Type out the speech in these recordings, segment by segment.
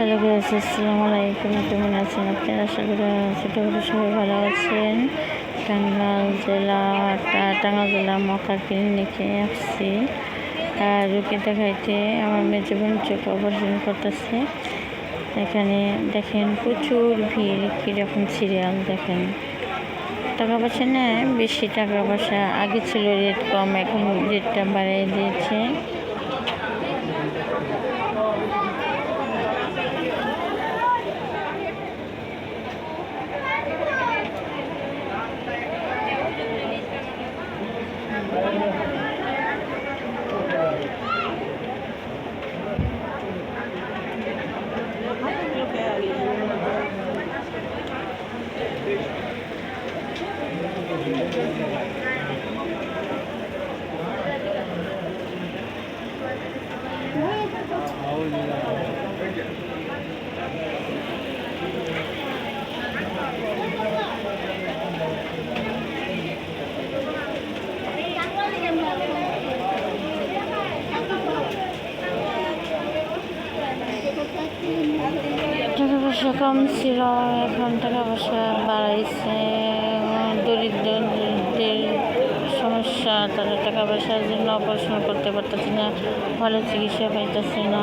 Hello guys, আসসালামু আলাইকুম। কেমন আছেন আপনারা? আশা করি ছোটোখাটো সবাই ভালো আছেন। টাঙ্গাইল জেলা মক্কা ক্লিনিকে আসছি রুগী দেখাইতে। আমার মেজো বোন চোখ অপারেশন করতেছে। এখানে দেখেন প্রচুর ভিড়, কীরকম সিরিয়াল দেখেন। টাকা পয়সা নেয় বেশি, টাকা পয়সা আগে ছিল রেট কম, এখন রেটটা বাড়িয়ে দিয়েছে। টাকা পয়সা কম ছিল, এখন টাকা পয়সা বাড়াইছে। দরিদ্রদের সমস্যা, তারা টাকা পয়সার জন্য অপারেশন করতে পারতেছে না, ভালো চিকিৎসা পাইতেছে না।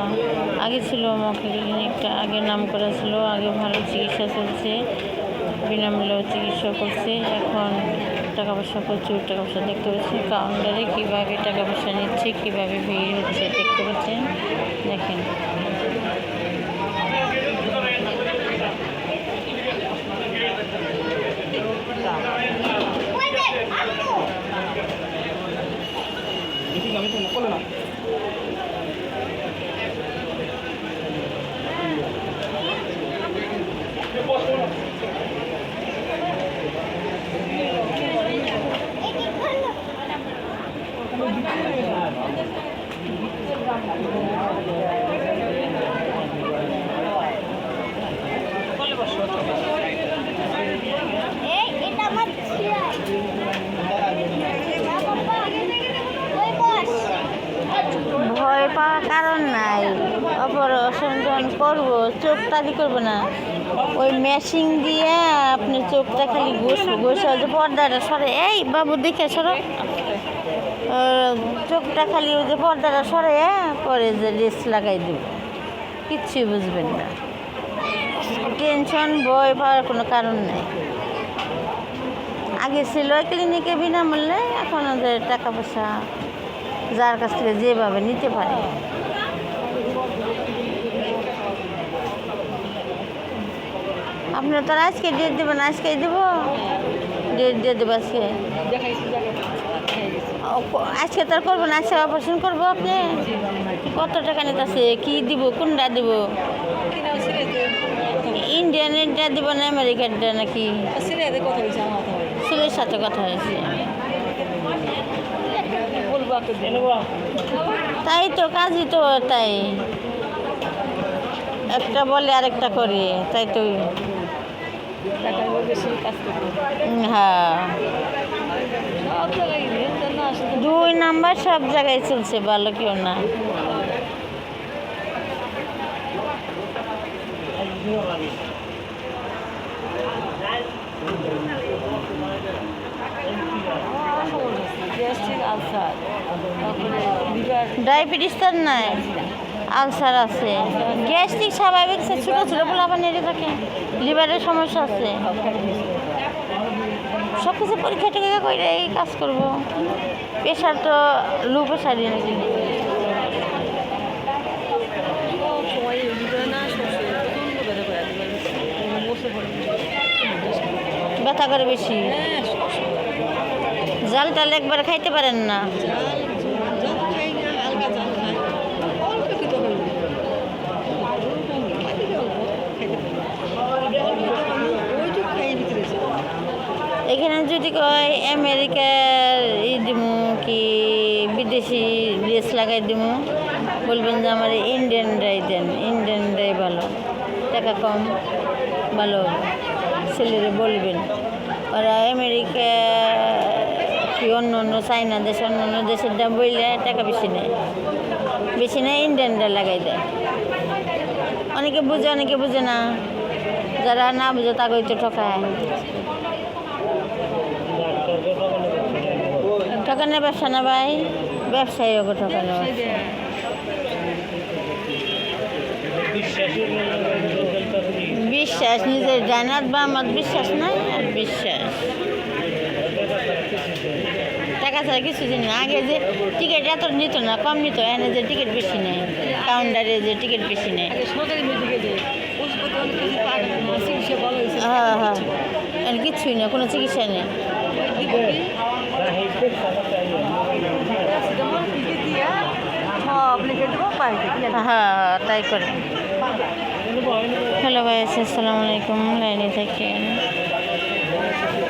আগে ছিল মক্কা ক্লিনিকটা, আগে নাম করা ছিল, আগে ভালো চিকিৎসা চলছে, বিনামূল্যে চিকিৎসা করছে। এখন টাকা পয়সা, প্রচুর টাকা পয়সা দেখতে পাচ্ছি। কাউন্টারে কীভাবে টাকা পয়সা নিচ্ছে, কীভাবে ভিড় হচ্ছে দেখতে পাচ্ছেন। দেখেন ভয় পাওয়ার কারণ নাই। অপারেশন যখন করবো চোখটা কি করবো না, ওই মেশিন দিয়ে আপনি চোখটা খালি ঘষে যে পর্দাটা সরে, এই বাবু দেখে সরো, চোখটা খালি ওই যে পর্দাটা সরে পরে যে রেস্ট লাগাই দেব, কিচ্ছুই বুঝবেন না। টেনশন ভয় পাওয়ার কোনো কারণ নেই। আগে ছিল ক্লিনিকে বিনামূল্যে, এখন ওদের টাকা পয়সা যার কাছ থেকে যেভাবে নিতে পারে। আপনার তো আজকে ডেট দেবেন, আজকেই দেবো, ডেট দিয়ে দেবো আজকে। আজকে তার করবেন, আজকে অপারেশন করবো। আপনি কত টাকা নিতেছে, কি দিব, কোনটা দিব? ইন্ডিয়ানেরটা দিব না আমেরিকানটা নাকি? ছেলের সাথে কথা হয়েছে, তাই তো কাজই তো তাই, একটা বলে আরেকটা করে, তাই তো। হ্যাঁ, 2 নাম্বার সব জায়গায় চলছে, ভালো কেউ না। ডায়াবেটিস তো নাই, আলসার আছে, গ্যাস্ট্রিক স্বাভাবিক, ছোটো ছোটো পোলাপান নেড়ে থাকে, লিভারের সমস্যা আছে। সব কিছু পরীক্ষা টরীক্ষা করে এই কাজ করবো। প্রেশার তো লো প্রেশারই নাকি, ব্যথা করে বেশি। জাল টাল একবার খাইতে পারেন না? এখানে যদি কয় আমেরিকার দিমু কি বিদেশি ড্রেস লাগাই দিমু, বলবেন যে আমার ইন্ডিয়ানরাই দেন, ইন্ডিয়ানরাই ভালো, টাকা কম, ভালো। ছেলেরে বলবেন, ওরা আমেরিকা কি অন্য অন্য চাইনা দেশ, অন্য অন্য দেশের দাম বইলে টাকা বেশি নেয়, ইন্ডিয়ানরা লাগাই দেয়। অনেকে বুঝে না, যারা না বুঝে তাকেই তো ঠকায়। ঠকানোর ব্যবসা না ভাই, ব্যবসায়ী ওকে ঠকানো। বিশ্বাস, নিজের জানাত বা আমার বিশ্বাস নাই, আর বিশ্বাস টাকা ছাড়া কিছু দিন না। আগে যে টিকিট এত নিত না, কম নিত, এনে যে টিকিট বেশি নেয়, কাউন্টারে যে টিকিট বেশি নেয়। হ্যাঁ হ্যাঁ, এর কিছুই না, কোনো চিকিৎসা নেই। হ্যাঁ তাই করে। হ্যালো ভাই, আসসালামু আলাইকুম। লাইনে থাকেন।